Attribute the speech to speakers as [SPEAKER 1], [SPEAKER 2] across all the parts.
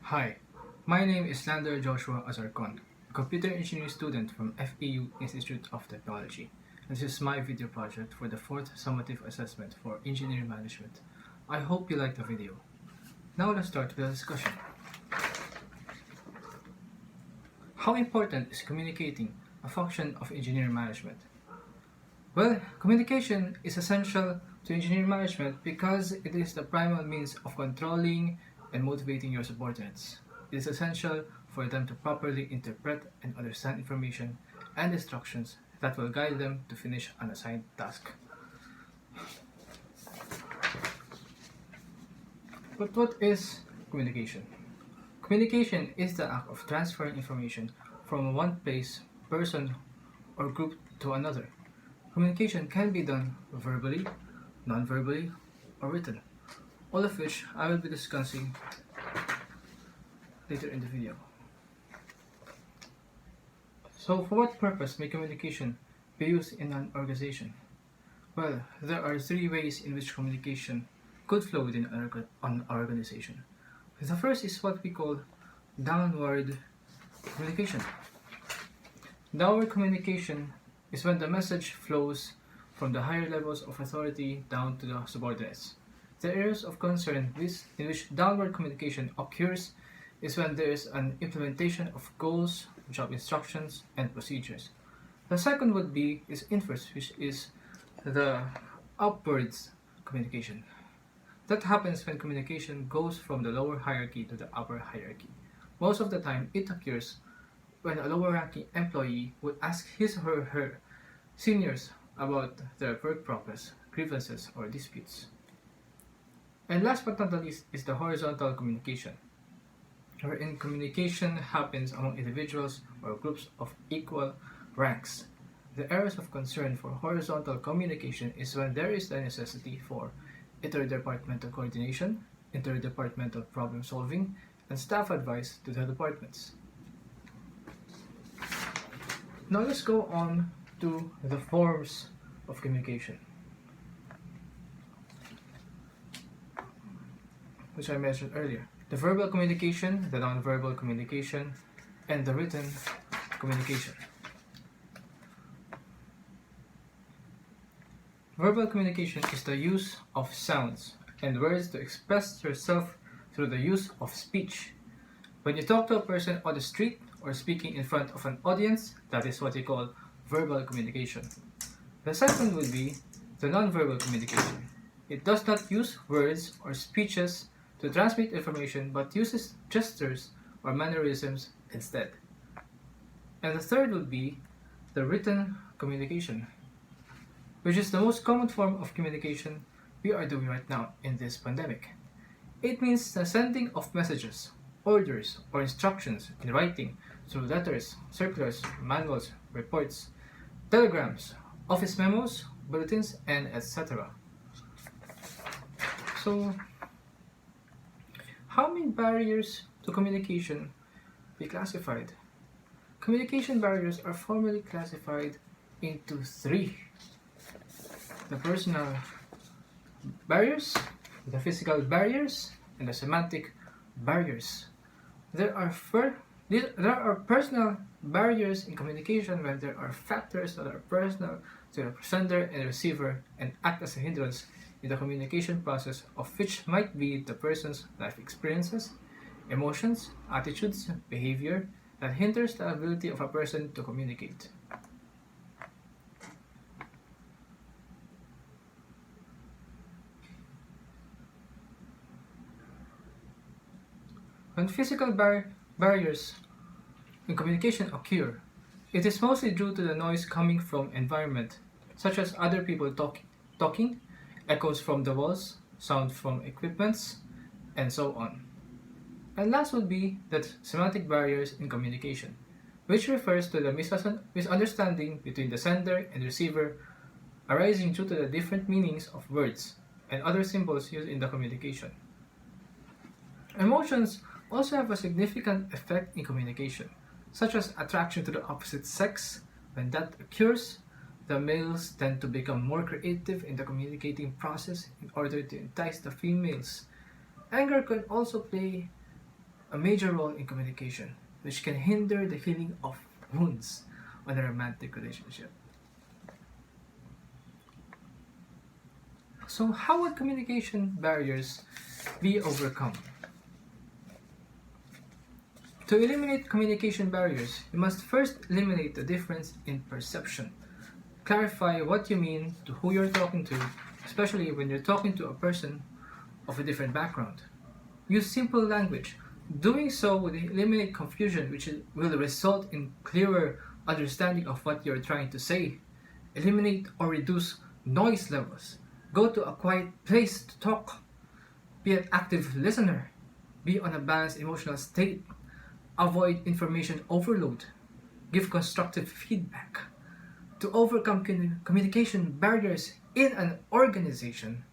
[SPEAKER 1] Hi, my name is Lander Joshua Azarcon, a computer engineering student from FEU Institute of Technology. This is my video project for the 4th summative assessment for engineering management. I hope you like the video. Now let's start with the discussion. How important is communicating a function of engineering management? Well, communication is essential to engineering management because it is the primal means of controlling and motivating your subordinates. It is essential for them to properly interpret and understand information and instructions that will guide them to finish an assigned task. But what is communication? Communication is the act of transferring information from one place, person, or group to another. Communication can be done verbally, non-verbally, or written, all of which I will be discussing later in the video. So for what purpose may communication be used in an organization? Well, there are three ways in which communication could flow within an organization. The first is what we call downward communication. Downward communication is when the message flows from the higher levels of authority down to the subordinates. The areas of concern in which downward communication occurs is when there is an implementation of goals, job instructions, and procedures. The second would be inverse, which is the upwards communication. That happens when communication goes from the lower hierarchy to the upper hierarchy. Most of the time, it occurs when a lower ranking employee would ask his or her seniors about their work progress, grievances, or disputes. And last but not the least is the horizontal communication, wherein communication happens among individuals or groups of equal ranks. The areas of concern for horizontal communication is when there is the necessity for interdepartmental coordination, interdepartmental problem solving, and staff advice to the departments. Now let's go on to the forms of communication, which I mentioned earlier. The verbal communication, the non-verbal communication, and the written communication. Verbal communication is the use of sounds and words to express yourself through the use of speech. When you talk to a person on the street or speaking in front of an audience, that is what you call verbal communication. The second would be the non-verbal communication. It does not use words or speeches to transmit information but uses gestures or mannerisms instead. And the third would be the written communication, which is the most common form of communication we are doing right now in this pandemic. It means the sending of messages, orders, or instructions in writing through letters, circulars, manuals, reports, telegrams, office memos, bulletins, and etc. So, how may barriers to communication be classified? Communication barriers are formally classified into three: the personal barriers, the physical barriers, and the semantic barriers. There are personal barriers in communication when there are factors that are personal to the sender and receiver and act as a hindrance in the communication process, of which might be the person's life experiences, emotions, attitudes, behavior that hinders the ability of a person to communicate. When physical barriers in communication occur, it is mostly due to the noise coming from environment, such as other people talking, echoes from the walls, sound from equipments, and so on. And last would be the semantic barriers in communication, which refers to the misunderstanding between the sender and receiver arising due to the different meanings of words and other symbols used in the communication. Emotions also have a significant effect in communication, such as attraction to the opposite sex. When that occurs, the males tend to become more creative in the communicating process in order to entice the females. Anger can also play a major role in communication, which can hinder the healing of wounds on a romantic relationship. So how would communication barriers be overcome? To eliminate communication barriers, you must first eliminate the difference in perception. Clarify what you mean to who you're talking to, especially when you're talking to a person of a different background. Use simple language. Doing so will eliminate confusion, which will result in clearer understanding of what you're trying to say. Eliminate or reduce noise levels. Go to a quiet place to talk. Be an active listener. Be on a balanced emotional state. Avoid information overload. Give constructive feedback. To overcome communication barriers in an organization,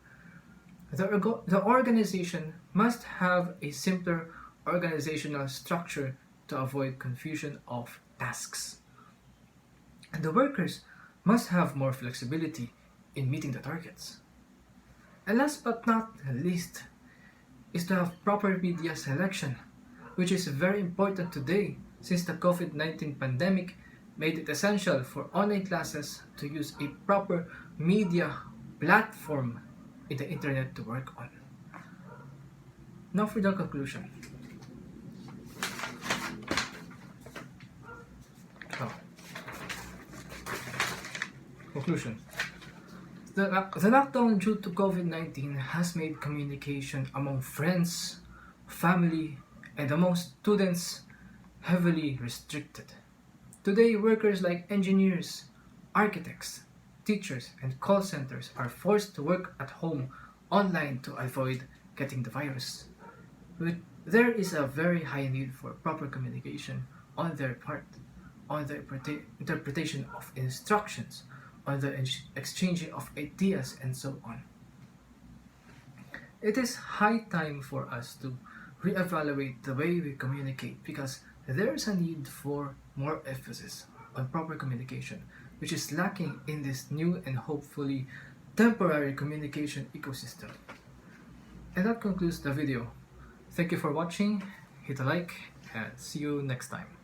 [SPEAKER 1] the organization must have a simpler organizational structure to avoid confusion of tasks. And the workers must have more flexibility in meeting the targets. And last but not least is to have proper media selection, which is very important today since the COVID-19 pandemic made it essential for online classes to use a proper media platform in the internet to work on. Now for the conclusion. Conclusion. The lockdown due to COVID-19 has made communication among friends, family, and among students heavily restricted. Today, workers like engineers, architects, teachers, and call centers are forced to work at home online to avoid getting the virus. There is a very high need for proper communication on their part, on the interpretation of instructions, on the exchanging of ideas, and so on. It is high time for us to reevaluate the way we communicate because there is a need for more emphasis on proper communication, which is lacking in this new and hopefully temporary communication ecosystem. And that concludes the video. Thank you for watching, hit a like, and see you next time.